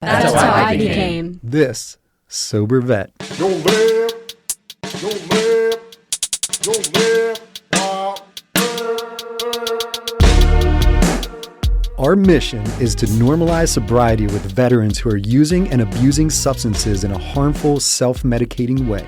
That's how I became this sober vet. Yo left, yo left, yo left, wow. Our mission is to normalize sobriety with veterans who are using and abusing substances in a harmful, self-medicating way.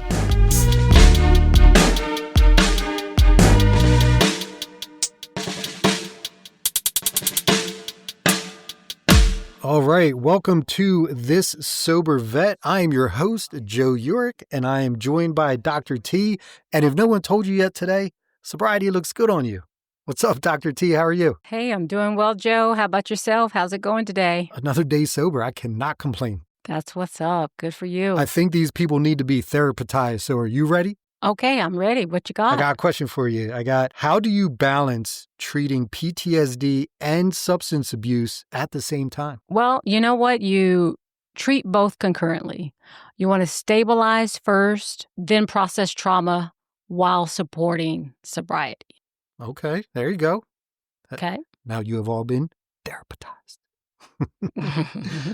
All right, welcome to This Sober Vet. I am your host, Joe Urick, and I am joined by Dr. T. And if no one told you yet today, sobriety looks good on you. What's up, Dr. T? How are you? Hey, I'm doing well, Joe. How about yourself? How's it going today? Another day sober. I cannot complain. That's what's up. Good for you. I think these people need to be therapized. So are you ready? Okay, I'm ready. What you got? I got a question for you. How do you balance treating PTSD and substance abuse at the same time? Well, you know what? You treat both concurrently. You want to stabilize first, then process trauma while supporting sobriety. Okay, there you go. Okay. Now you have all been therapized.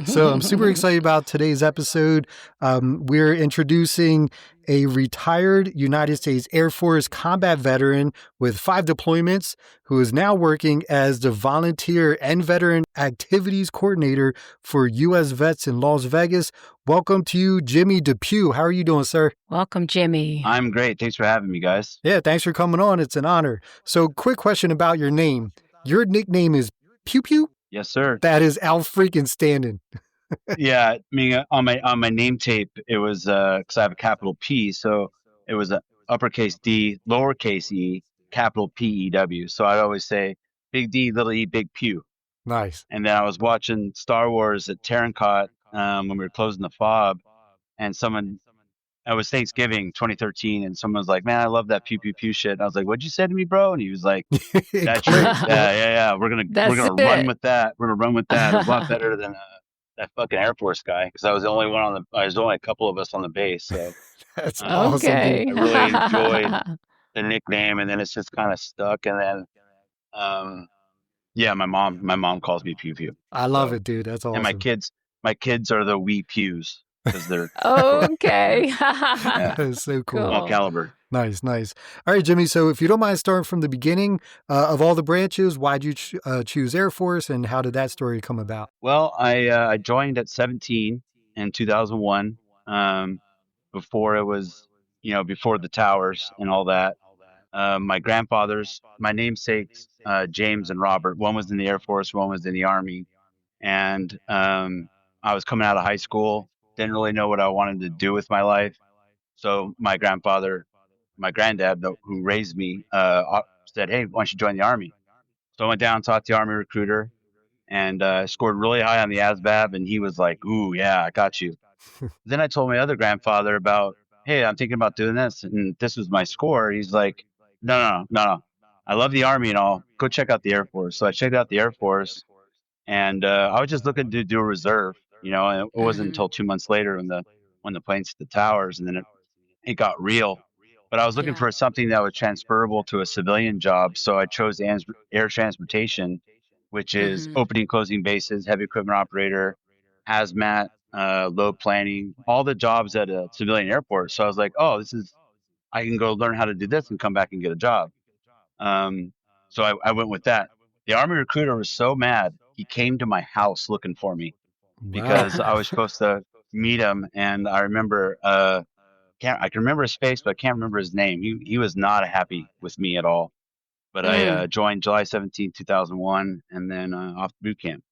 So I'm super excited about today's episode. We're introducing a retired United States Air Force combat veteran with 5 deployments who is now working as the volunteer and veteran activities coordinator for U.S. vets in Las Vegas. Welcome to you, Jimmy Depew. How are you doing, sir? Welcome, Jimmy. I'm great. Thanks for having me, guys. Yeah, thanks for coming on. It's an honor. So quick question about your name. Your nickname is Pew Pew? Yes, sir. That is Al freaking Standing. Yeah, I mean, on my name tape, it was because I have a capital P, so it was a uppercase D, lowercase e, capital P-E-W. So I'd always say Big D, little E, Big Pew. Nice. And then I was watching Star Wars at Tarancot when we were closing the fob, and it was Thanksgiving 2013, and someone was like, "Man, I love that pew pew pew shit." And I was like, "What'd you say to me, bro?" And he was like, "That's true. Yeah. We're gonna run with that. We're gonna run with that. It's a lot better than that fucking Air Force guy, because I was the only one I was only a couple of us on the base. So That's awesome. Okay. Dude. I really enjoyed the nickname, and then it's just kind of stuck. And then, yeah, my mom calls me Pew Pew. I love it, dude. That's awesome. And my kids are the wee pews because they're Okay. Yeah. That's so cool. Cool. small caliber. Nice. All right, Jimmy. So if you don't mind starting from the beginning of all the branches, why'd you choose Air Force and how did that story come about? Well, I joined at 17 in 2001. Before it was, before the towers and all that. My namesakes, James and Robert, one was in the Air Force, one was in the Army. And I was coming out of high school, didn't really know what I wanted to do with my life. So my granddad, who raised me, said, "Hey, why don't you join the Army?" So I went down, talked to the Army recruiter, and scored really high on the ASVAB. And he was like, "Ooh, yeah, I got you." Then I told my other grandfather about, "Hey, I'm thinking about doing this." And this was my score. He's like, No. I love the Army and all. Go check out the Air Force. So I checked out the Air Force, and I was just looking to do a reserve, and it wasn't until 2 months later when the planes hit the towers, and then it got real. But I was looking for something that was transferable to a civilian job. So I chose air transportation, which is opening, closing bases, heavy equipment operator, hazmat, load planning, all the jobs at a civilian airport. So I was like, oh, I can go learn how to do this and come back and get a job. So I went with that. The Army recruiter was so mad. He came to my house looking for me because I was supposed to meet him. And I remember, I can remember his face, but I can't remember his name. He was not happy with me at all. But I joined July 17, 2001, and then off to boot camp.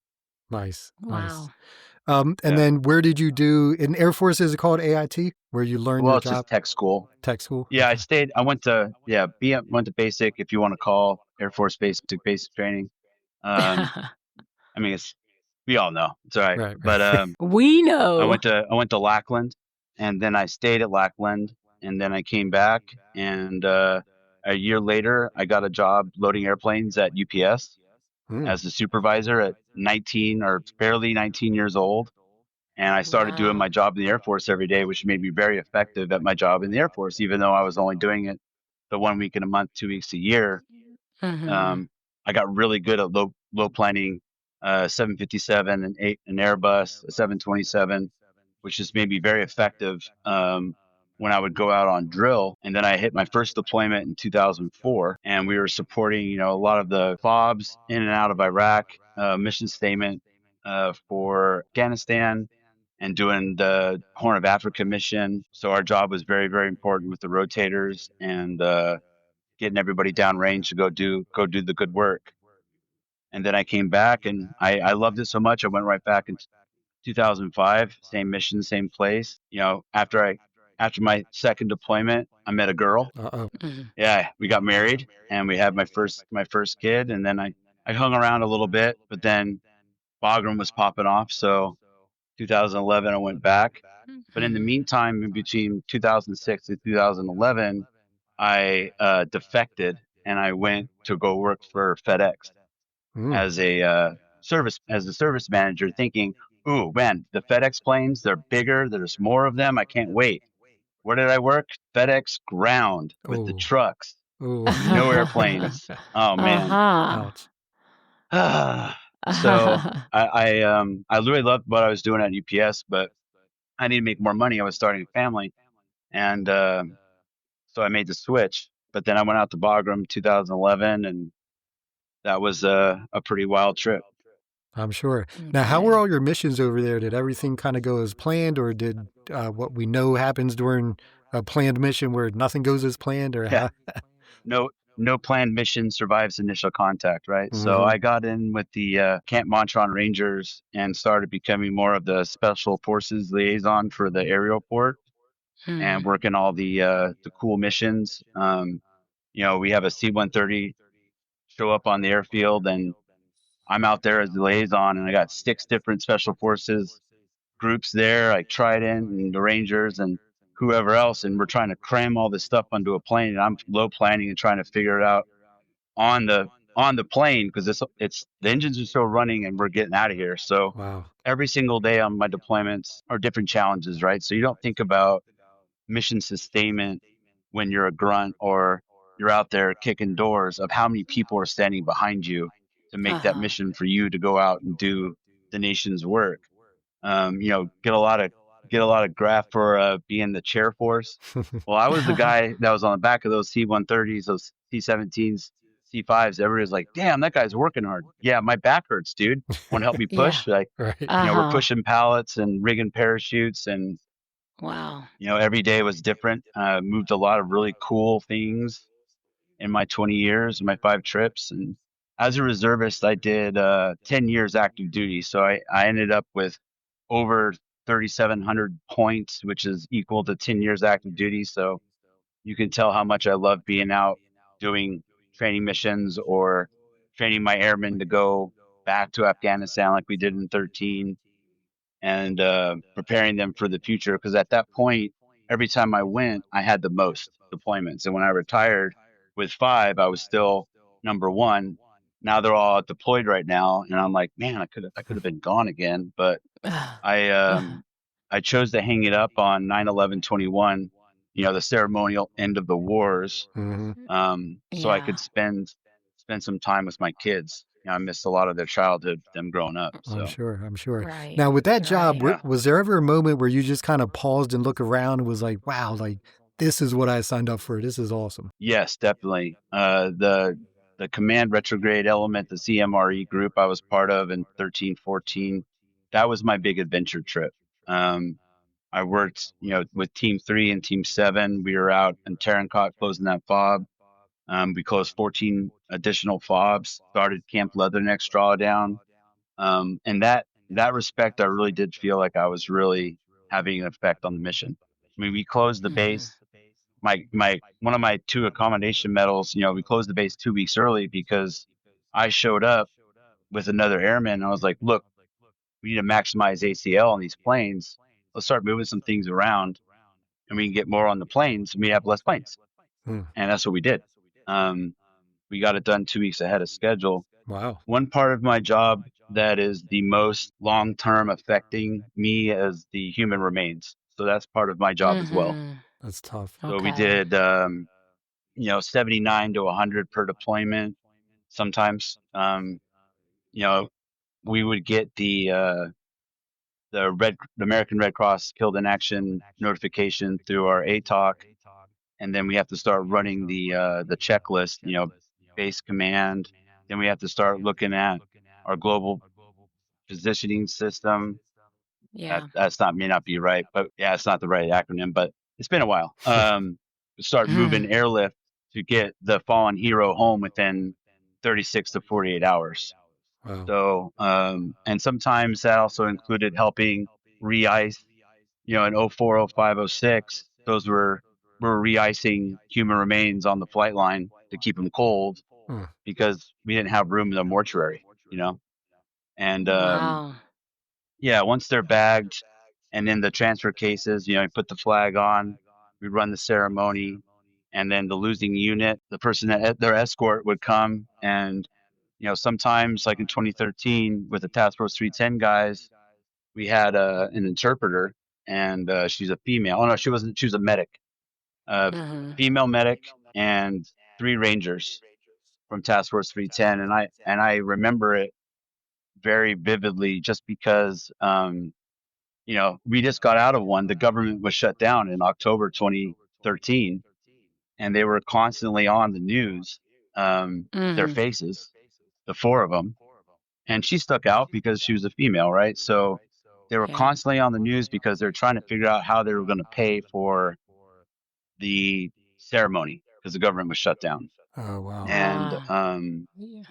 Nice. Wow. And then where did you do in Air Force? Is it called AIT where you learn your Well, it's job? just tech school. Tech school. Yeah, I went to basic, if you want to call Air Force basic training. I mean, we all know it's all right. Right. But We know. I went to Lackland, and then I stayed at Lackland, and then I came back, and a year later I got a job loading airplanes at UPS as a supervisor at 19 or barely 19 years old. And I started doing my job in the Air Force every day, which made me very effective at my job in the Air Force, even though I was only doing it the 1 week in a month, 2 weeks a year. I got really good at load planning 757, an Airbus, a 727, which just made me very effective when I would go out on drill. And then I hit my first deployment in 2004, and we were supporting, a lot of the FOBs in and out of Iraq, mission statement for Afghanistan, and doing the Horn of Africa mission. So our job was very, very important with the rotators and getting everybody downrange to go do the good work. And then I came back, and I loved it so much. I went right back in 2005, same mission, same place. After my second deployment, I met a girl. Uh-oh. Mhm. Yeah, we got married, and we had my first kid. And then I hung around a little bit, but then Bagram was popping off. So 2011, I went back. But in the Mhm. meantime, in between 2006 and 2011, I defected, and I went to go work for FedEx Mm. as a service manager, thinking, "Ooh, man, the FedEx planes, they're bigger. There's more of them. I can't wait." Where did I work? FedEx ground with the Oh. trucks, Oh. no airplanes. Oh man. Uh-huh. Ouch. So I really loved what I was doing at UPS, but I needed to make more money. I was starting a family, and so I made the switch. But then I went out to Bagram 2011, and that was a pretty wild trip. I'm sure. Now, how were all your missions over there? Did everything kind of go as planned, or did what we know happens during a planned mission where nothing goes as planned, or Yeah. how? No planned mission survives initial contact, right? So Mhm. I got in with the Camp Montron Rangers and started becoming more of the special forces liaison for the aerial port and Hmm. working all the cool missions. We have a C-130 show up on the airfield, and I'm out there as the liaison, and I got 6 different special forces groups there, like Trident and the Rangers and whoever else, and we're trying to cram all this stuff onto a plane, and I'm low planning and trying to figure it out on the plane because it's the engines are still running and we're getting out of here. So Wow. every single day on my deployments are different challenges, right? So you don't think about mission sustainment when you're a grunt or you're out there kicking doors of how many people are standing behind you to make that Uh-huh. mission for you to go out and do the nation's work. Get a lot of graph for being the chair force. Well, I was the guy that was on the back of those C-130s, those C-17s, C-5s. Everybody's like, "Damn, that guy's working hard." Yeah, my back hurts, dude. Want to help me Yeah. push? Like, Right. we're Uh-huh. pushing pallets and rigging parachutes, and Wow. every day was different. Moved a lot of really cool things in my 20 years, my 5 trips. And as a reservist, I did 10 years active duty. So I ended up with over 3,700 points, which is equal to 10 years active duty. So you can tell how much I love being out doing training missions or training my airmen to go back to Afghanistan like we did in 13, and preparing them for the future. Because at that point, every time I went, I had the most deployments. And when I retired with 5, I was still number one. Now they're all deployed right now, and I'm like, man, I could have been gone again. But I Uh, I chose to hang it up on 9/11/21, the ceremonial end of the wars, Hmm. so I yeah. could spend some time with my kids. I missed a lot of their childhood, them growing up. I'm So sure. I'm sure. Right. Now, with that job, Right. yeah. was there ever a moment where you just kind of paused and looked around and was like, wow, like this is what I signed up for. This is awesome. Yes, definitely. The command retrograde element, the CMRE group I was part of in 13, 14, that was my big adventure trip. I worked, with Team 3 and Team 7. We were out in Tarancot closing that fob. We closed 14 additional fobs, started Camp Leatherneck's drawdown. And that respect, I really did feel like I was really having an effect on the mission. I mean, we closed the Mhm. base. My one of my 2 accommodation medals, we closed the base 2 weeks early because I showed up with another airman. And I was like, look, we need to maximize ACL on these planes. Let's start moving some things around, and we can get more on the planes, and we have less planes. Hmm. And that's what we did. Um, we got it done 2 weeks ahead of schedule. Wow. One part of my job that is the most long-term affecting me as the human remains. So that's part of my job as well. Mhm. That's tough. So we Okay. did, 79 to 100 per deployment sometimes. You know, we would get the American Red Cross Killed in Action notification through our ATOC, and then we have to start running the checklist, base command. Then we have to start looking at our global positioning system. Yeah. That's not may not be right, but yeah, it's not the right acronym, but it's been a while. Start moving airlift to get the fallen hero home within 36 to 48 hours. Wow. So, and sometimes that also included helping re-ice, in 04, 05, 06, those were re-icing human remains on the flight line to keep them cold Hmm. because we didn't have room in the mortuary. And Wow. yeah, once they're bagged and in the transfer cases, you put the flag on, we run the ceremony, and then the losing unit, the person that their escort would come and, sometimes like in 2013 with the Task Force 310 guys, we had an interpreter, and she's a female. Oh no, she wasn't. She was a medic, female medic, and 3 Rangers from Task Force 310, and I remember it very vividly just because we just got out of one. The government was shut down in October 2013, and they were constantly on the news, their faces, the 4 of them. And she stuck out because she was a female, right? So they were Yeah. constantly on the news because they're trying to figure out how they were going to pay for the ceremony because the government was shut down. Oh, wow. And Yeah.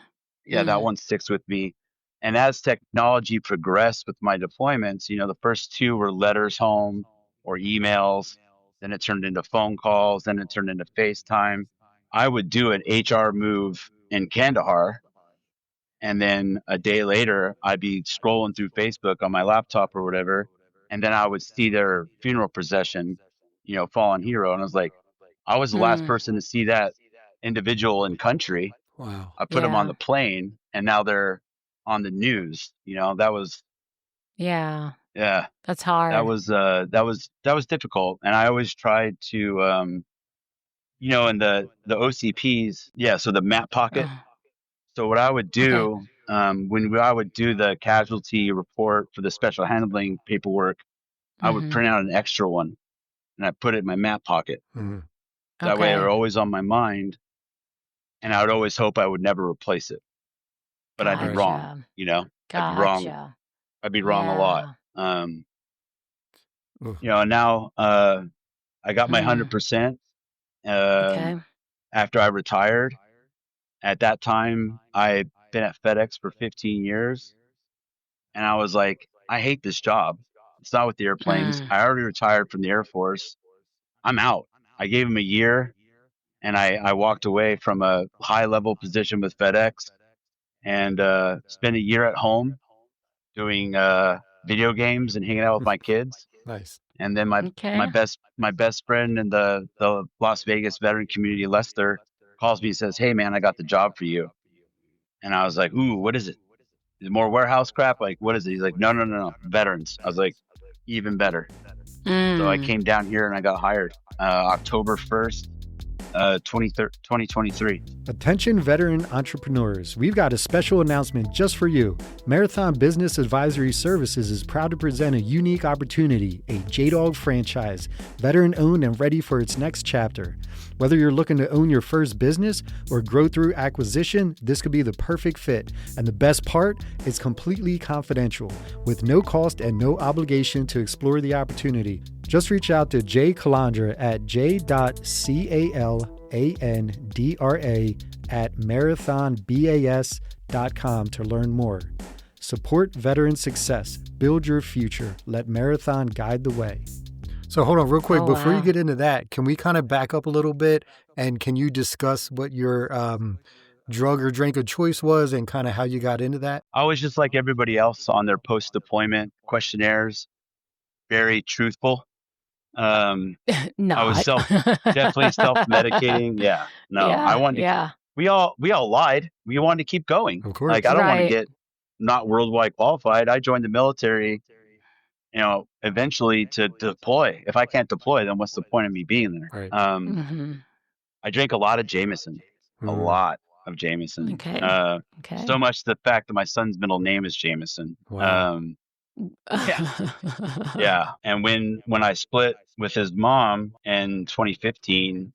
yeah, that one sticks with me. And as technology progressed with my deployments, the first 2 were letters home or emails. Then it turned into phone calls. Then it turned into FaceTime. I would do an HR move in Kandahar. And then a day later, I'd be scrolling through Facebook on my laptop or whatever. And then I would see their funeral procession, fallen hero. And I was like, I was the last person to see that individual in country. Wow. I put them on the plane, and now they're on the news. That was, Yeah. yeah, That's hard. that was difficult. And I always tried to, in the OCPs, yeah. So the map pocket. So what I would Okay. do, when I would do the casualty report for the special handling paperwork, I would print out an extra one and I put it in my map pocket. Mhm. That way, Okay. they're always on my mind, and I would always hope I would never replace it. But I'd be wrong, I'd be wrong. Gotcha. I'd be wrong a lot. Oof. And now I got my 100% Okay. after I retired. At that time, I'd been at FedEx for 15 years, and I was like, I hate this job. It's not with the airplanes. I already retired from the Air Force. I'm out. I gave him a year, and I walked away from a high level position with FedEx and spent a year at home doing video games and hanging out with my kids. Nice. And then my Okay. best friend in the Las Vegas veteran community, Lester, calls me and says, "Hey man, I got the job for you." And I was like, "Ooh, what is it? Is it more warehouse crap? Like, what is it?" He's like, "No, no, no, no, veterans." I was like, "Even better." So I came down here and I got hired October 1st, 2023. Attention veteran entrepreneurs, we've got a special announcement just for you. Marathon Business Advisory Services is proud to present a unique opportunity, a J-Dog franchise, veteran-owned and ready for its next chapter. Whether you're looking to own your first business or grow through acquisition, this could be the perfect fit. And the best part, it's completely confidential, with no cost and no obligation to explore the opportunity. Just reach out to Jay Calandra at j.calandra@marathonbas.com to learn more. Support veteran success. Build your future. Let Marathon guide the way. So hold on real quick. Oh, Before you wow. get into that, can we kind of back up a little bit, and can you discuss what your drug or drink of choice was and kind of how you got into that? I was just like everybody else on their post deployment questionnaires, very truthful. I was Not. definitely self-medicating. Yeah, no, I wanted to. Yeah. We all lied. We wanted to keep going. Of course. Like I don't want to Right. get not worldwide qualified. I joined the military, eventually to deploy. If I can't deploy, then what's the point of me being there? Right. I drank a lot of Jameson, a Mm. lot. of Jameson. Okay. So Okay. much the fact that my son's middle name is Jameson. Wow. Yeah. And when I split with his mom in 2015,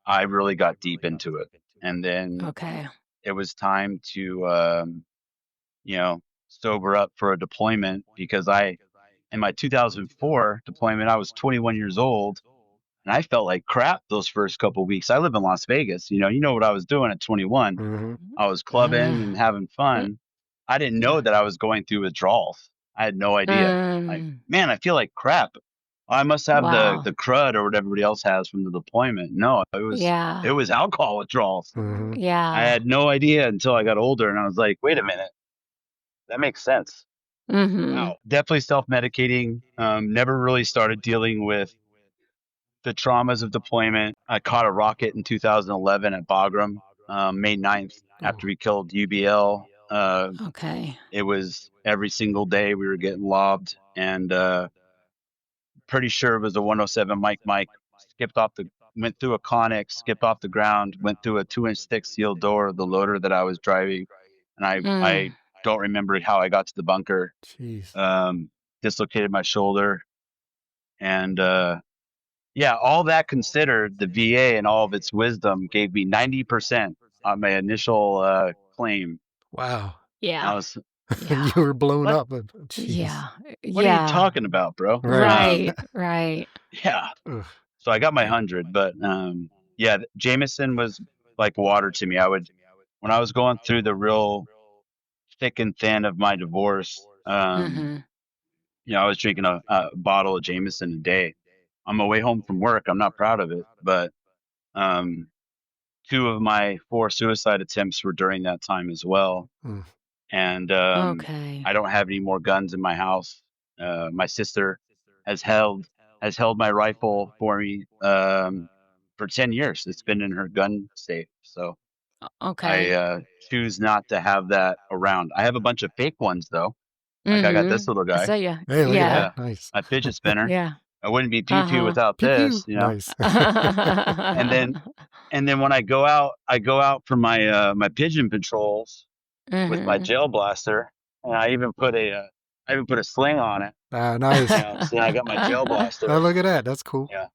I really got deep into it. And then Okay. it was time to, you know, sober up for a deployment because in my 2004 deployment, I was 21 years old and I felt like crap those first couple weeks. I live in Las Vegas. You know what I was doing at 21. Mm-hmm. I was clubbing and having fun. I didn't know that I was going through withdrawals. I had no idea. Like, man, I feel like crap. I must have Wow. the crud or what everybody else has from the deployment. No, it Yeah. was alcohol withdrawals. Mm-hmm. I Yeah. had no idea until I got older, and I was like, wait a minute, that makes sense. Mm-hmm. Wow, definitely self-medicating. Never really started dealing with the traumas of deployment. I caught a rocket in 2011 at Bagram, May 9th, after we killed UBL. Okay. It was every single day we were getting lobbed, and pretty sure it was a 107 Mike. Went through a Connex, skipped off the ground, went through a 2-inch thick sealed door of the loader that I was driving, and I don't remember how I got to the bunker. Jeez. Dislocated my shoulder, and yeah, all that considered, the VA and all of its wisdom gave me 90% on my initial claim. Wow. Yeah. I was, Yeah. You were blown What? up. Jeez. Yeah. what are you talking about, bro? Right. Right. Yeah. Ugh. So I got my 100, but yeah, Jameson was like water to me. When I was going through the real thick and thin of my divorce, Mm-hmm. you know, I was drinking a bottle of Jameson a day. On my way home from work, I'm not proud of it, but um, 2 of my 4 suicide attempts were during that time as well. Mm. And Okay. I don't have any more guns in my house. My sister has held my rifle for me for 10 years. It's been in her gun safe. So Okay. I choose not to have that around. I have a bunch of fake ones though. Like I got this little I guy. saw ya. Hey, look at Yeah. that. Nice. My fidget spinner. Yeah. I wouldn't be pew pew Uh-huh. without Pew this, pew. you know. Nice. And then when I go out for my my pigeon patrols with my Mm-hmm. gel blaster, and I even put a sling on it. Nice. You know, so I got my gel blaster. Oh, look at that. That's cool. Yeah.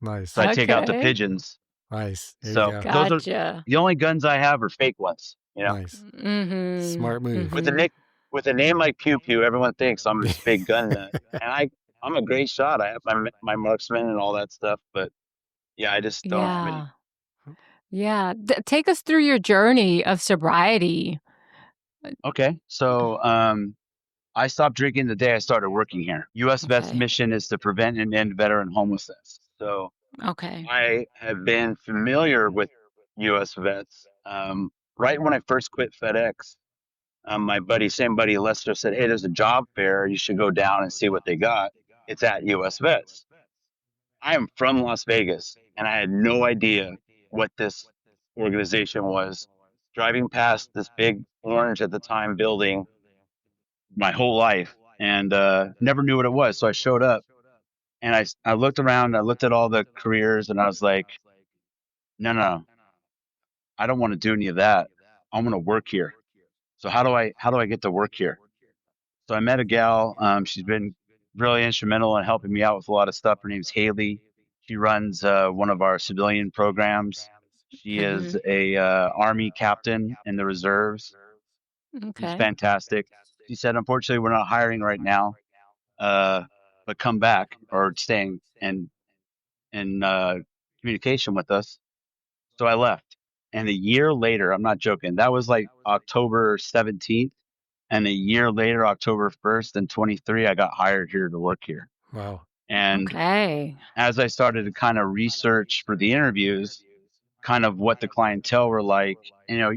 Nice. So I take out the Okay. pigeons. Nice. There So you go. those are Gotcha. the only guns I have are fake ones. You know, Nice. Mm-hmm. Smart move. with a name like Pew Pew, everyone thinks I'm this big gun nut, and I'm a great shot. I have my marksman and all that stuff, but yeah, I just don't have any. Yeah. Take us through your journey of sobriety. Okay, so I stopped drinking the day I started working here. U.S. Vets' Okay. mission is to prevent and end veteran homelessness. So Okay. I have been familiar with U.S. Vets. Right when I first quit FedEx, same buddy Lester said, "Hey, there's a job fair. You should go down and see what they got. It's at U.S. Vets." I am from Las Vegas, and I had no idea what this organization was. Driving past this big orange at the time building my whole life, and never knew what it was. So I showed up, and I looked around. I looked at all the careers, and I was like, no, I don't want to do any of that. I want to work here. So how do I get to work here? So I met a gal. She's been really instrumental in helping me out with a lot of stuff. Her name's Haley. She runs one of our civilian programs. She is a Army captain in the reserves. She's Okay. fantastic. She said, unfortunately, we're not hiring right now, but come back or staying in communication with us. So I left. And a year later, I'm not joking, that was like October 17th. And a year later, October 1st and 23, I got hired here to work here. Wow. And Okay. as I started to kind of research for the interviews, kind of what the clientele were like, you know,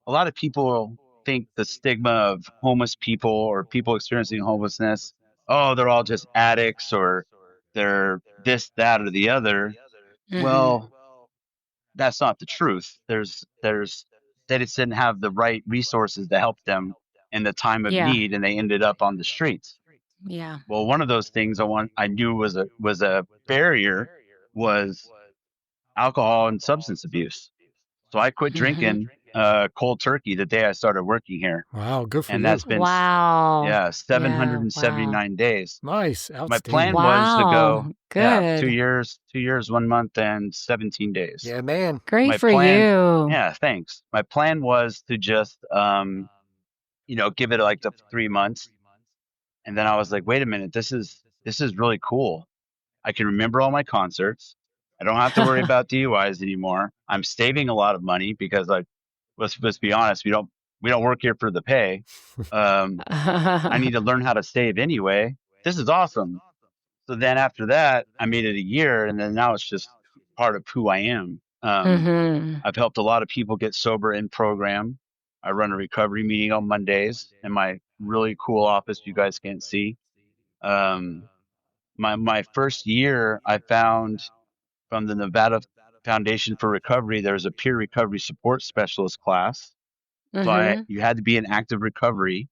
a lot of people think the stigma of homeless people or people experiencing homelessness, oh, they're all just addicts or they're this, that, or the other. Well, that's not the truth. They just didn't have the right resources to help them in the time of Yeah. need, and they ended up on the streets. Yeah. Well, one of those things I knew was a barrier was alcohol and substance abuse. So I quit drinking cold turkey the day I started working here. Wow, good for And you. that's been Wow. yeah, Wow. 779 days. Nice, My outstanding. plan was to Wow. go, yeah, Good. 2 years, 1 month, and 17 days. Yeah, man. Great My for plan, you. yeah, thanks. My plan was to just, give it like the 3 months, and then I was like, wait a minute, this is really cool. I can remember all my concerts. I don't have to worry about DUIs anymore. I'm saving a lot of money because let's be honest, we don't work here for the pay. I need to learn how to save anyway. This is awesome. So then after that, I made it a year, and then now it's just part of who I am. Mhm. I've helped a lot of people get sober in program. I run a recovery meeting on Mondays in my really cool office you guys can't see. Um, my first year, I found from the Nevada Foundation for Recovery, there's a peer recovery support specialist class. So Mhm. you had to be in active recovery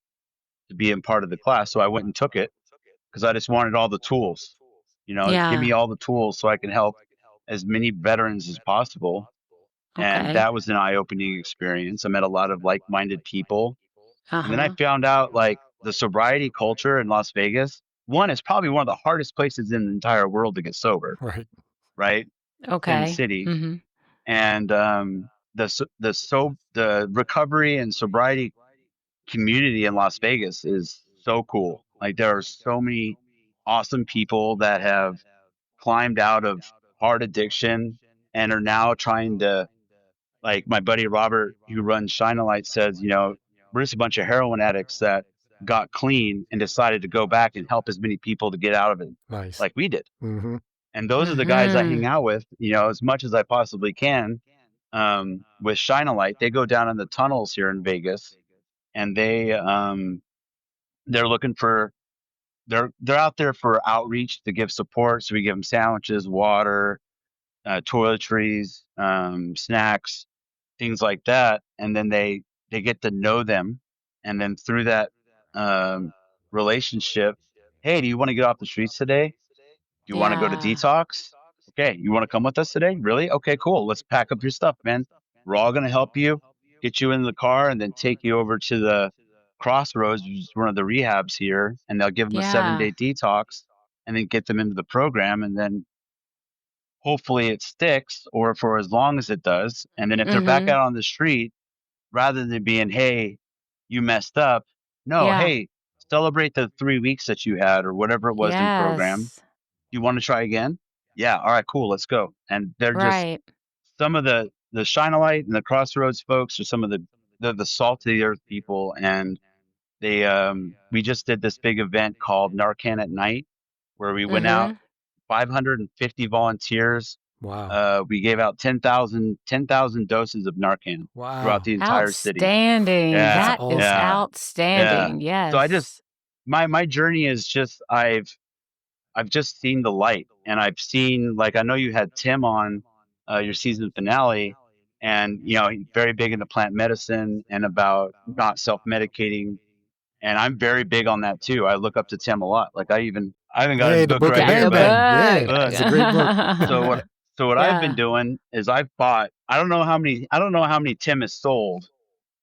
to be in part of the class. So I went and took it because I just wanted all the tools. Give Yeah. me all the tools so I can help as many veterans as possible. And Okay. that was an eye-opening experience. I met a lot of like-minded people. And then I Uh-huh. found out like the sobriety culture in Las Vegas, one is probably one of the hardest places in the entire world to get sober, Right. right? Sin Okay. City. Mhm. And the recovery and sobriety community in Las Vegas is so cool. Like there are so many awesome people that have climbed out of hard addiction and are now trying to, like my buddy Robert who runs Shine a Light says, we're just a bunch of heroin addicts that got clean and decided to go back and help as many people to get out of it Nice. like we did. Mm-hmm. And those are the guys I hang Mhm. out with, as much as I possibly can. With Shine a Light, they go down in the tunnels here in Vegas, and they're looking for they're out there for outreach to give support. So we give them sandwiches, water, toiletries, snacks, things like that, and then they get to know them, and then through that um, relationship, hey, do you want to get off the streets today? Do you want to go to Yeah. detox? Okay, you want to come with us today? Really? Okay, cool. Let's pack up your stuff, man. We're all going to help you, get you in the car, and then take you over to the Crossroads, which is one of the rehabs here, and they'll give them a seven Yeah. day detox and then get them into the program. And then hopefully it sticks or for as long as it does. And then if they're back Mhm. out on the street, rather than being, hey, you messed up, no, Yeah. hey, celebrate the 3 weeks that you had or whatever it was in program. Yes. You want to try again? Yeah. All right, cool. Let's go. And they're just Right. some of the Shine a Light and the Crossroads folks are some of the salt of the earth people. And we just did this big event called Narcan at Night where we went out, Mhm. 550 volunteers. Wow. We gave out 10,000 doses of Narcan throughout Wow. the entire city. Outstanding. That's Yeah, That is awesome. yeah, yeah. outstanding. So I just Yes. my journey is just I've just seen the light, and I've seen, like, I know you had Tim on your season finale, and he's very big into plant medicine and about not self-medicating, and I'm very big on that too. I look up to Tim a lot. Like I even got his Hey, the book Book of right Got here, the Bam but Bam. Yeah, look. it's a great book. So what I've been Yeah. doing is I don't know how many Tim has sold,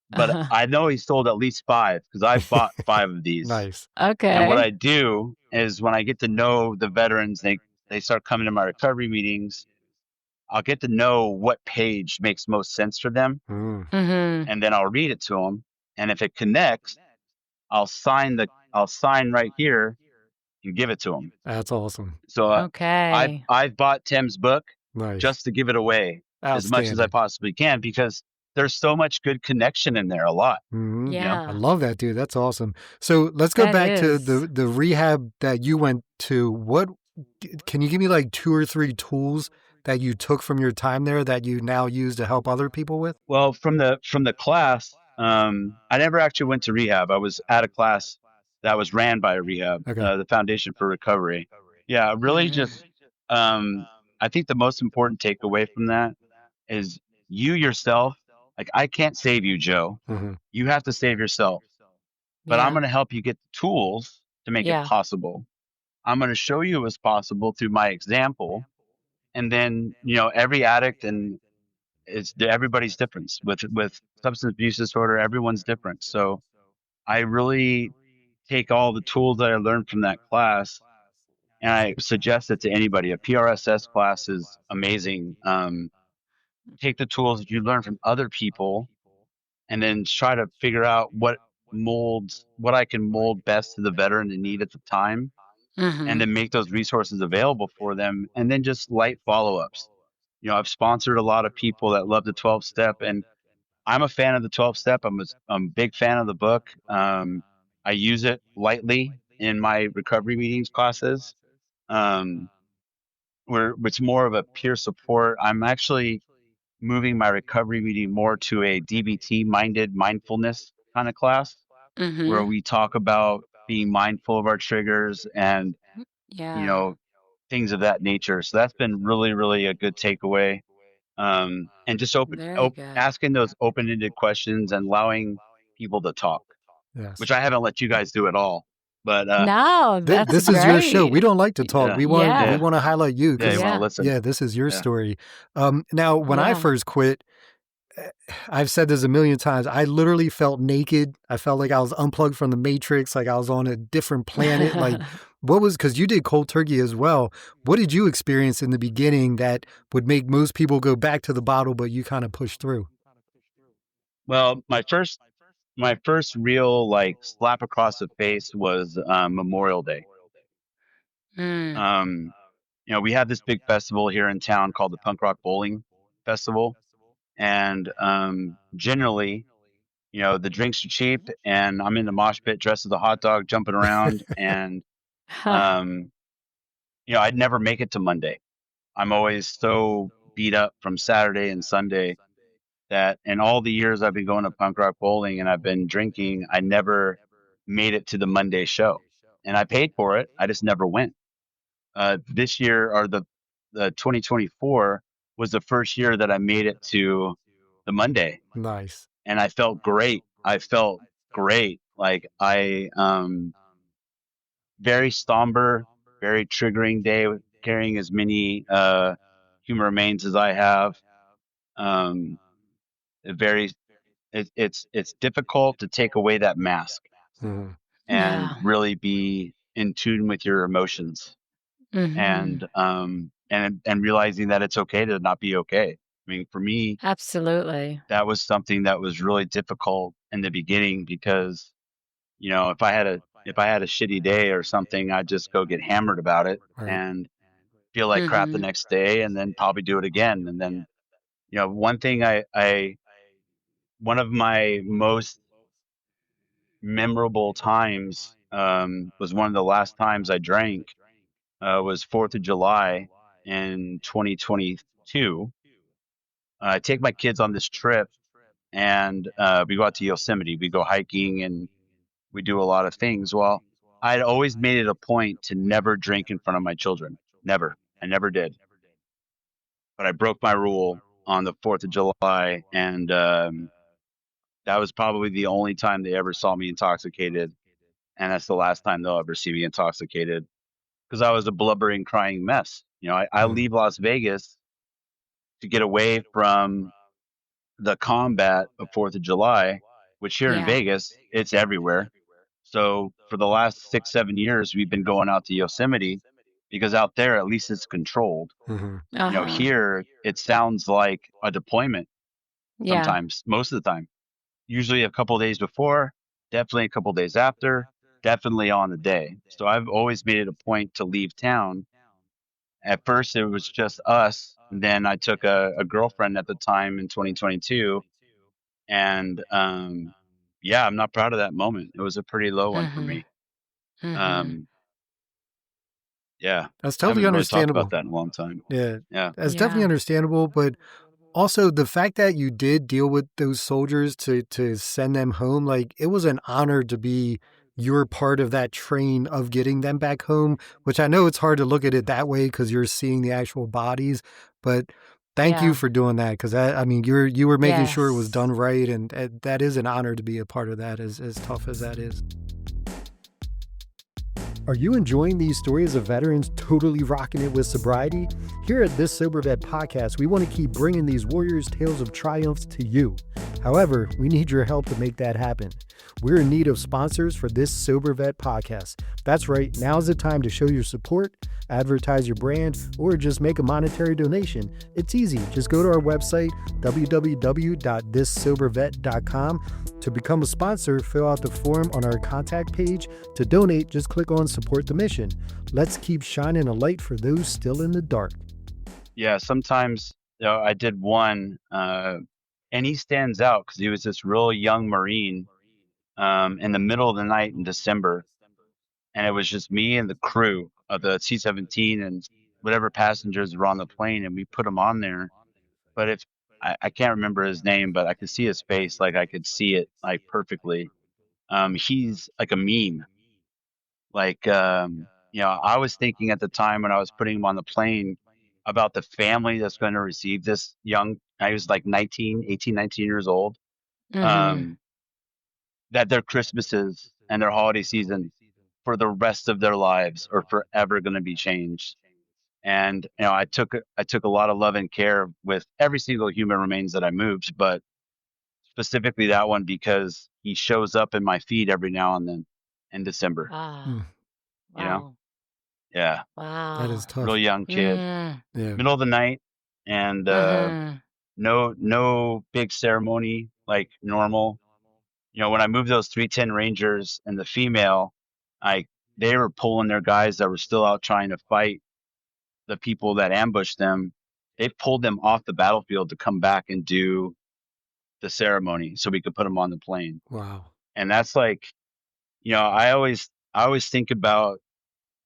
but I know he sold at least 5 because I've bought 5 of these. Nice. And what Okay. I do is when I get to know the veterans, they start coming to my recovery meetings. I'll get to know what page makes most sense for them, Mm, Mhm. and then I'll read it to them. And if it connects, I'll sign right here and give it to them. that's awesome. So I've Okay. I've bought Tim's book Nice. just to give it away as much as I Outstanding. possibly can because there's so much good connection in there. A lot, Hmm. you know. I Yeah. love that, dude. That's awesome. So let's go That back to is. the rehab that you went to. Can you give me like 2 or 3 tools that you took from your time there that you now use to help other people with? Well, from the class, I never actually went to rehab. I was at a class that was ran by a rehab, Okay. the Foundation for Recovery. Yeah, really Mhm. just, I think the most important takeaway from that is you yourself. Like, I can't save you, Joe. Hmm. You have to save yourself, but I'm Yeah. going to help you get the tools to make it Yeah. possible. I'm going to show you it's possible through my example. And then, every addict and everybody's different with substance abuse disorder. Everyone's different. So I really take all the tools that I learned from that class and I suggest it to anybody. A PRSS class is amazing. Take the tools that you learn from other people and then try to figure out what I can mold best to the veteran in need at the time, and Mm-hmm. then make those resources available for them, and then just light follow-ups. I've sponsored a lot of people that love the 12 step, and I'm a fan of the 12 step. I'm a big fan of the book. I use it lightly in my recovery meetings classes, um, where it's more of a peer support. I'm actually moving my recovery meeting more to a DBT minded mindfulness kind of class where Mm-hmm. we talk about being mindful of our triggers and, you Yeah. know, things of that nature. So that's been really, really a good takeaway. And just Very good. asking those open ended questions and allowing people to talk, Yes. which I haven't let you guys do at all. But No, that's This is your show. We great. don't like to talk. yeah, We Yeah. yeah, want to highlight you yeah, you because want to Yeah. listen. yeah, this is your Yeah. story. Now, when I Yeah. first quit, I've said this a million times. I literally felt naked. I felt like I was unplugged from the matrix, like I was on a different planet. Like, because you did cold turkey as well. What did you experience in the beginning that would make most people go back to the bottle, but you kind of pushed through? Well, my first real like slap across the face was Memorial Day. Mm. Um, we have this big festival here in town called the Punk Rock Bowling Festival, and generally, the drinks are cheap, and I'm in the mosh pit dressed as a hot dog, jumping around, and um, I'd never make it to Monday. I'm always so beat up from Saturday and Sunday that in all the years I've been going to punk rock bowling and I've been drinking, I never made it to the Monday show, and I paid for it. I just never went. This year, or the 2024 was the first year that I made it to the Monday, Nice. and I felt great. I felt great. Like very somber, very triggering day with carrying as many human remains as I have. Um, a very it's difficult to take away that mask Mhm. and Yeah. really be in tune with your emotions, Mm-hmm. and realizing that it's okay to not be okay. I mean, for me, Absolutely. that was something that was really difficult in the beginning because, if I had a shitty day or something, I'd just go get hammered about it Right. and feel like crap the Mm-hmm. next day and then probably do it again. And then, one thing one of my most memorable times was one of the last times I drank was 4th of July in 2022. I take my kids on this trip and we go out to Yosemite. We go hiking and we do a lot of things. Well, I'd always made it a point to never drink in front of my children. Never. I never did. But I broke my rule on the 4th of July. And that was probably the only time they ever saw me intoxicated. And that's the last time they'll ever see me intoxicated because I was a blubbering, crying mess. I Mhm. leave Las Vegas to get away from the combat of 4th of July, which here in Yeah. Vegas, it's everywhere. So for the last 6, 7 years, we've been going out to Yosemite because out there, at least it's controlled. Mhm. Uh-huh. Here it sounds like a deployment Yeah. sometimes, most of the time. Usually a couple of days before, definitely a couple of days after, definitely on the day. So I've always made it a point to leave town. At first, it was just us. And then I took a girlfriend at the time in 2022. And yeah, I'm not proud of that moment. It was a pretty low one for Mm-hmm. me. Mm-hmm. Um, yeah, That's I totally haven't really talked about understandable. that in a long time. Yeah. Yeah. That's definitely Yeah. understandable, but also the fact that you did deal with those soldiers to send them home, like it was an honor to be your part of that train of getting them back home, which I know it's hard to look at it that way because you're seeing the actual bodies, but thank you Yeah. for doing that because I mean you were making sure it was done Yes. right, and that is an honor to be a part of that, as tough as that is. Are you enjoying these stories of veterans totally rocking it with sobriety? Here at This Sober Vet podcast, we want to keep bringing these warriors' tales of triumphs to you. However, we need your help to make that happen. We're in need of sponsors for This Sober Vet podcast. That's right, now's the time to show your support, advertise your brand, or just make a monetary donation. It's easy. Just go to our website, www.thissobervet.com. To become a sponsor, fill out the form on our contact page. To donate, just click on support the mission. Let's keep shining a light for those still in the dark. Yeah, sometimes I did one, and he stands out because he was this real young Marine in the middle of the night in December, and it was just me and the crew of the C-17 and whatever passengers were on the plane, and we put him on there. But if I can't remember his name, but I could see his face, like I could see it like perfectly. He's like a meme. Like, I was thinking at the time when I was putting him on the plane about the family that's going to receive this young, I was like 19 years old, Mhm. that their Christmases and their holiday season for the rest of their lives are forever going to be changed. And, I took a lot of love and care with every single human remains that I moved, but specifically that one because he shows up in my feed every now and then in December, Ah, you know? wow. Yeah. That is Wow. tough. Real young kid, Mm. Yeah. middle of the night, and Mhm. no big ceremony like normal. When I moved those 310 Rangers and the female, I they were pulling their guys that were still out trying to fight the people that ambushed them. They pulled them off the battlefield to come back and do the ceremony so we could put them on the plane. Wow. And that's like, I always think about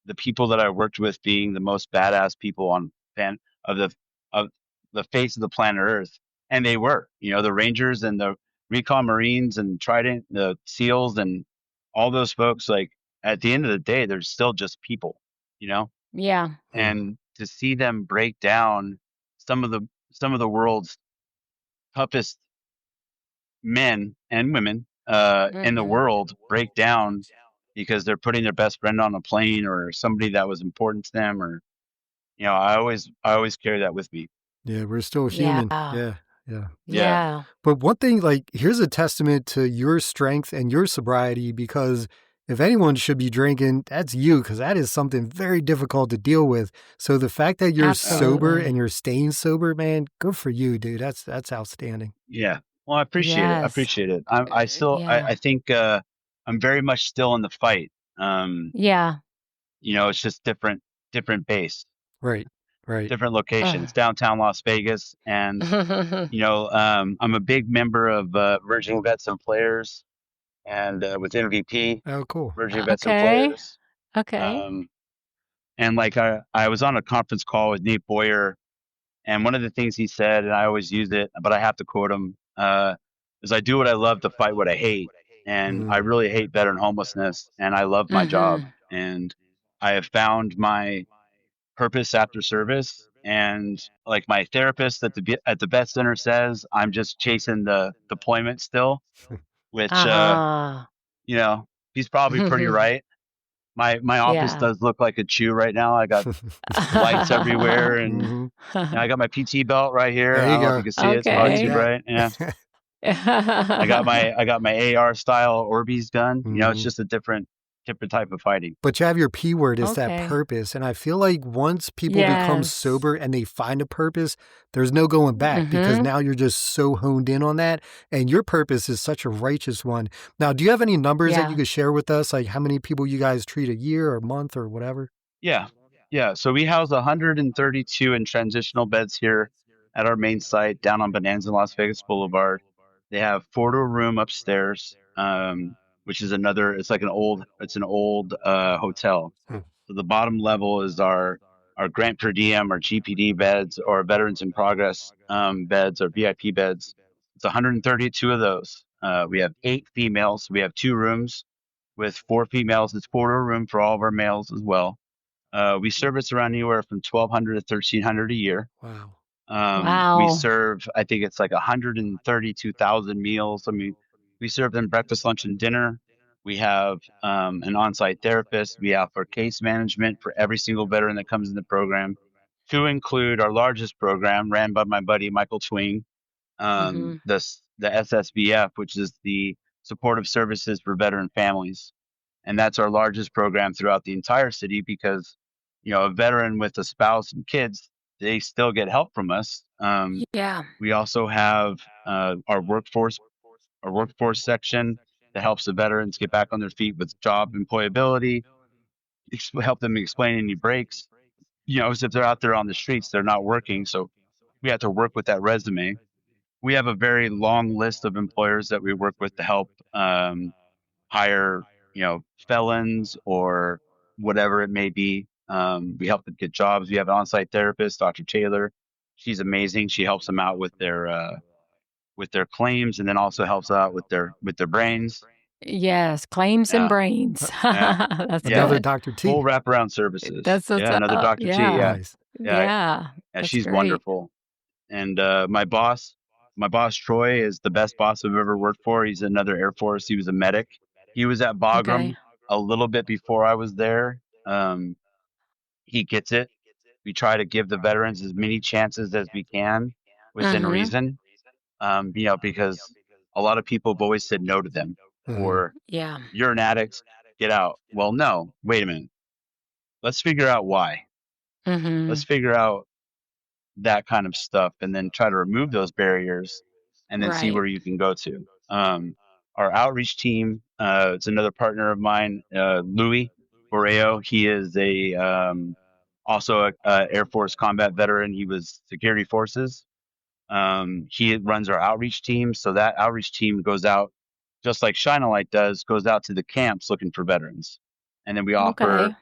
the people that I worked with being the most badass people on fan of the face of the planet Earth, and they were. The Rangers and the Recon Marines and Trident, the SEALs, and all those folks. Like at the end of the day, they're still just people. You know, Yeah. and to see them break down some of the some of the world's toughest men and women in the Mhm. world break down because they're putting their best friend on a plane or somebody that was important to them, or I always carry that with me. Yeah, we're still Yeah. human. Yeah. Yeah. Yeah. Yeah. But one thing, like, here's a testament to your strength and your sobriety, because if anyone should be drinking, that's you, because that is something very difficult to deal with. So the fact that you're sober and Absolutely. you're staying sober, man, good for you, dude. That's outstanding. Yeah. Well, I appreciate it. I Yes. appreciate it. I still Yeah. I think I'm very much still in the fight. Um, Yeah. it's just different base, Right. Right. different location. Uh. It's downtown Las Vegas, and I'm a big member of Virgin Vets and Players, and with MVP, Oh, cool. Virgin Vets and Okay. Players. Okay. Um, and like I was on a conference call with Nate Boyer, and one of the things he said, and I always use it, but I have to quote him, is I do what I love to fight what I hate. And I Mhm. really hate veteran homelessness, and I love my job. Mhm. And I have found my purpose after service. And like my therapist at the vet center says, I'm just chasing the deployment still, which Uh-huh. you know, he's probably pretty right. My office Yeah. does look like a chew right now. I got lights everywhere, and Mhm. I got my PT belt right here. There I you don't know if you go. can see it. It's probably Need too Okay. that. bright. Yeah. I got my AR style Orbeez gun. It's Mhm. just a different type of fighting. But you have your P word, it's that Okay. purpose. And I feel like once people become Yes. sober and they find a purpose, there's no going back, because Mhm. now you're just so honed in on that. And your purpose is such a righteous one. Now, do you have any numbers that you Yeah. could share with us? Like how many people you guys treat a year or month or whatever? Yeah. Yeah. So we house 132 in transitional beds here at our main site down on Bonanza Las Vegas Boulevard. They have 4 to a room upstairs, which is it's like it's an old hotel. Hmm. So the bottom level is our grant per diem, our GPD beds, or veterans in progress beds, or VIP beds. It's 132 of those. We have 8 females. We have 2 rooms with 4 females. It's 4 to a room for all of our males as well. We service around anywhere from 1,200 to 1,300 a year. Wow. We Wow. serve, I think it's like 132,000 meals. I mean, we serve them breakfast, lunch, and dinner. We have an on-site therapist. We offer case management for every single veteran that comes in the program, to include our largest program ran by my buddy Michael Twing, Mm-hmm. the SSVF, which is the Supportive Services for Veteran Families, and that's our largest program throughout the entire city because, a veteran with a spouse and kids, they still get help from us. Yeah. We also have our workforce section that helps the veterans get back on their feet with job employability, help them explain any breaks. As if they're out there on the streets, they're not working, so we have to work with that resume. We have a very long list of employers that we work with to help hire, felons or whatever it may be. We help them get jobs. We have an on-site therapist, Dr. Taylor. She's amazing. She helps them out with their claims, and then also helps out with their brains. Yes, claims and Yeah, brains. yeah, That's yeah. Another good. Dr. Full T. wraparound services. That's what's Yeah, another up. Dr. T. Yeah. Yeah, Nice. yeah, Yeah. yeah. That's She's great. wonderful. And my boss Troy is the best boss I've ever worked for. He's another Air Force. He was a medic. He was at Okay. Bagram a little bit before I was there. He gets it. We try to give the veterans as many chances as we can within Mm-hmm. reason. Because a lot of people have always said no to them, Hmm. or Yeah. you're an addict, get out. Well, no, wait a minute. Let's figure out why. Mm-hmm. Let's figure out that kind of stuff, and then try to remove those barriers, and then see Right. where you can go to. Our outreach team, it's another partner of mine, Louis Borreo. He is also a Air Force combat veteran. He was security forces. He runs our outreach team. So that outreach team goes out, just like Shine a Light does, goes out to the camps looking for veterans. And then we Okay. offer,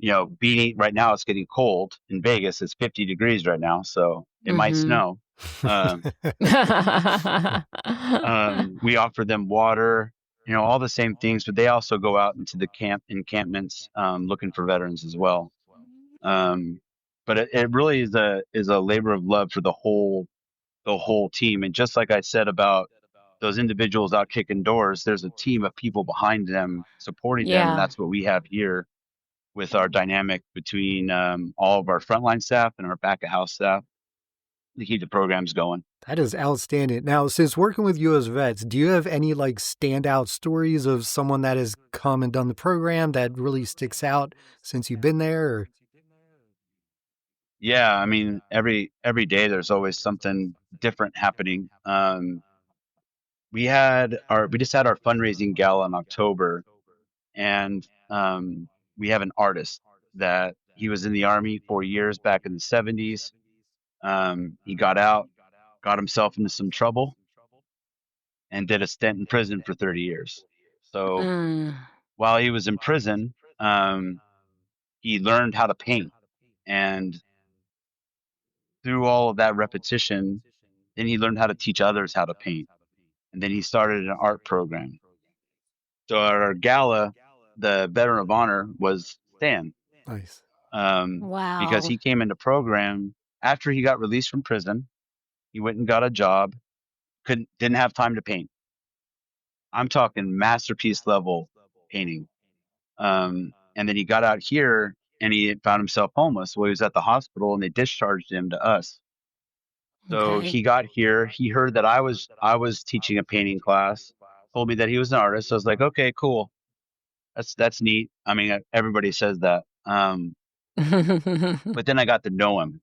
beanie. Right now it's getting cold in Vegas. It's 50 degrees right now, so it might Mm-hmm. snow. Um, we offer them water, all the same things, but they also go out into the encampments, looking for veterans as well. Um, but it really is a labor of love for the whole team. And just like I said about those individuals out kicking doors, there's a team of people behind them supporting them, and Yeah. that's what we have here with our dynamic between all of our frontline staff and our back of house staff to keep the programs going. That is outstanding. Now, since working with U.S. vets, do you have any standout stories of someone that has come and done the program that really sticks out since you've been there? Or? Yeah, I mean, every day there's always something different happening. We just had our fundraising gala in October, and we have an artist that he was in the Army for years back in the 70s. He got out, got himself into some trouble, and did a stint in prison for 30 years. So Mm. while he was in prison, he learned how to paint, and through all of that repetition, then he learned how to teach others how to paint, and then he started an art program. So at our gala, the veteran of honor was Stan, Nice. um, because Wow. he came into program after he got released from prison. He went and got a job, didn't have time to paint. I'm talking masterpiece level painting. And then he got out here and he found himself homeless. Well, he was at the hospital and they discharged him to us. So Okay. he got here. He heard that I was teaching a painting class. Told me that he was an artist. So I was like, okay, cool. That's neat. I mean, everybody says that. But then I got to know him,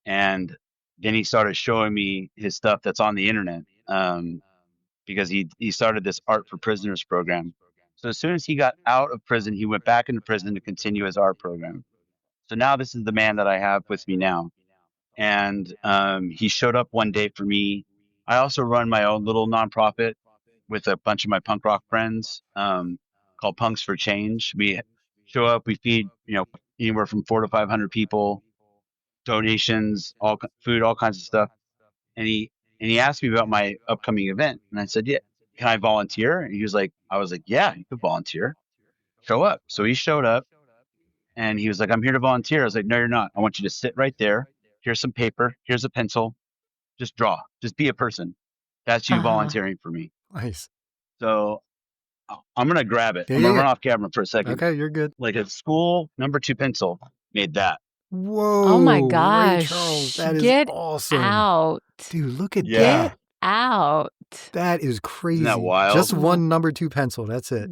and then he started showing me his stuff that's on the internet. Because he started this art for prisoners program. So as soon as he got out of prison, he went back into prison to continue his art program. So now this is the man that I have with me now. And he showed up one day for me. I also run my own little nonprofit with a bunch of my punk rock friends, called Punks for Change. We show up, we feed, anywhere from 400 to 500 people, donations, food, all kinds of stuff. And he asked me about my upcoming event, and I said, "Yeah, can I volunteer?" And he was like, "I was like, yeah, you could volunteer. Show up." So he showed up, and he was like, "I'm here to volunteer." I was like, "No, you're not. I want you to sit right there. Here's some paper. Here's a pencil. Just draw. Just be a person. That's you Uh-huh. volunteering for me." Nice. So I'm going to grab it. Yeah, I'm going to yeah. run off camera for a second. Okay, you're good. Like a school number 2 pencil made that. Whoa. Oh my Ray gosh. Charles, that is Get awesome. out. Dude, look at Yeah. Get out. that. Is crazy. Isn't that wild? Just one number 2 pencil. That's it.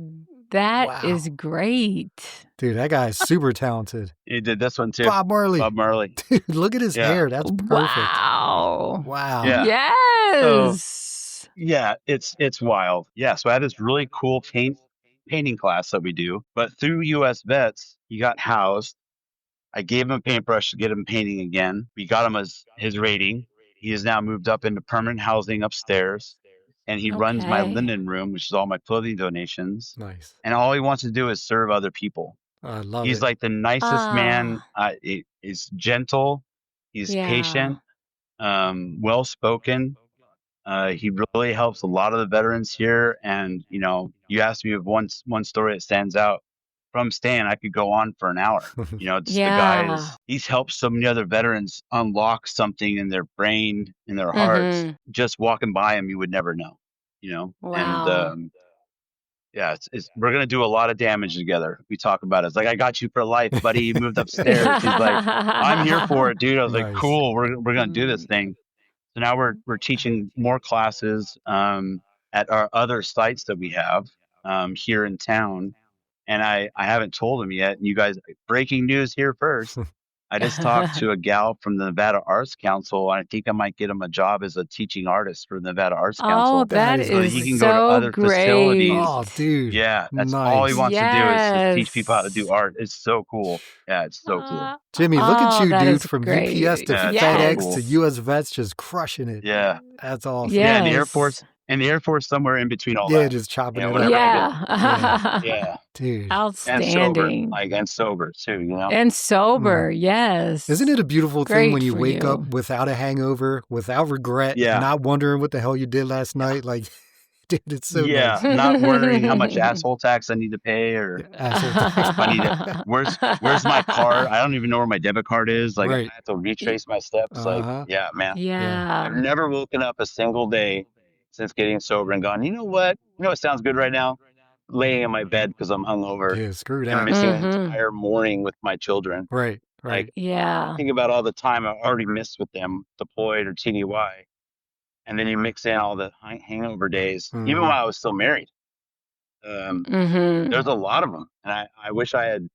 That is Wow. great. Dude, that guy is super talented. He did this one too. Bob Marley. Bob Marley. Dude, look at his Yeah. hair. That's perfect. Wow. Wow. Yeah. Yes. Yeah, it's wild. Yeah, so I had this really cool painting class that we do, but through US Vets, he got housed. I gave him a paintbrush to get him painting again. We got him his rating. He has now moved up into permanent housing upstairs, and he runs my Okay. linen room, which is all my clothing donations. Nice. And all he wants to do is serve other people. I love He's it. like the nicest man. He's gentle. He's Yeah. patient, well spoken. He really helps a lot of the veterans here. And, you asked me of one story that stands out from Stan. I could go on for an hour. Just the guy Yeah. he's helped so many other veterans unlock something in their brain, in their hearts. Mhm. Just walking by him, you would never know, Wow. And, yeah, we're going to do a lot of damage together. We talk about it. It's like, I got you for life, buddy. You moved upstairs. He's like, I'm here for it, dude. I was like, Nice. cool. We're going to do this thing. So now we're teaching more classes at our other sites that we have here in town. And I haven't told him yet. And you guys, breaking news here first. I just talked to a gal from the Nevada Arts Council. And I think I might get him a job as a teaching artist for the Nevada Arts Council. Oh, that So is he can go to so other great. facilities. Oh, dude. Yeah, that's all he Nice. wants to do is teach people how to do Yes. art. It's so cool. Yeah, it's so cool. Jimmy, look at Oh, you, that dude. is From great. UPS to Yeah, it's FedEx so cool. to US Vets, just crushing it. Yeah, That's awesome. Yeah. yeah. And the Air Yes. Force, somewhere in between all Yeah, that. just chopping Yeah, it whatever. up. Yeah. Yeah, Dude. and sober, Outstanding. and sober too. And sober, yes. Isn't it a beautiful thing Great when you for wake you. up without a hangover, without regret, Yeah. not wondering what the hell you did last night? Like, dude, it's so Yeah, nice. not worrying how much asshole tax I need to pay or Asshole tax. if I need to. Where's my card? I don't even know where my debit card is. Like Right. I have to retrace my steps. Uh-huh. Like, yeah, man. I've Yeah. never woken up a single day since getting sober and gone, you know what? You know what sounds good right now? Laying in my bed because I'm hungover Yeah, screw and that. missing Mhm. an entire morning with my children. Right, right. Yeah. Think about all the time I already missed with them, deployed or TDY. And then you mix in all the hangover days, even Mhm. while I was still married. Mm-hmm. There's a lot of them. And I wish I had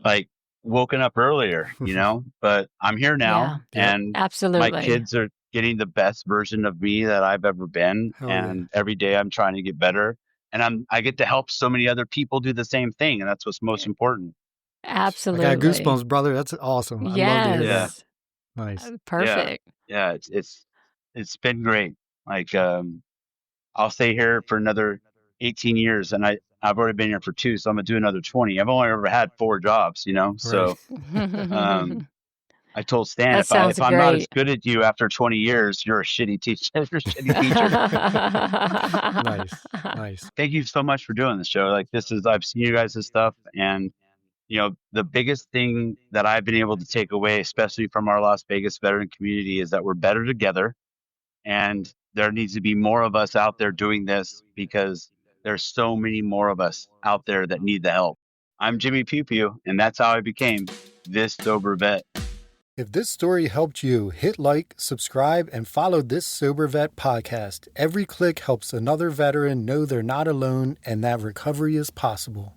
like woken up earlier, but I'm here now Yeah. and Absolutely. my kids are getting the best version of me that I've ever been. Hell yeah. And every day I'm trying to get better. And I get to help so many other people do the same thing. And that's what's most important. Absolutely. I got goosebumps, brother. That's awesome. I love to hear that. Yes. Nice. Perfect. Yeah, it's been great. Like I'll stay here for another 18 years and I've already been here for 2, so I'm gonna do another 20. I've only ever had 4 jobs, so I told Stan That if sounds I'm not as great. good at you after 20 years, you're a shitty teacher. You're a shitty teacher. Nice. Nice. Thank you so much for doing this show. Like I've seen you guys' stuff and the biggest thing that I've been able to take away, especially from our Las Vegas veteran community, is that we're better together. And there needs to be more of us out there doing this because there's so many more of us out there that need the help. I'm Jimmy Pew Pew, and that's how I became this sober vet. If this story helped you, hit like, subscribe, and follow this Sober Vet podcast. Every click helps another veteran know they're not alone and that recovery is possible.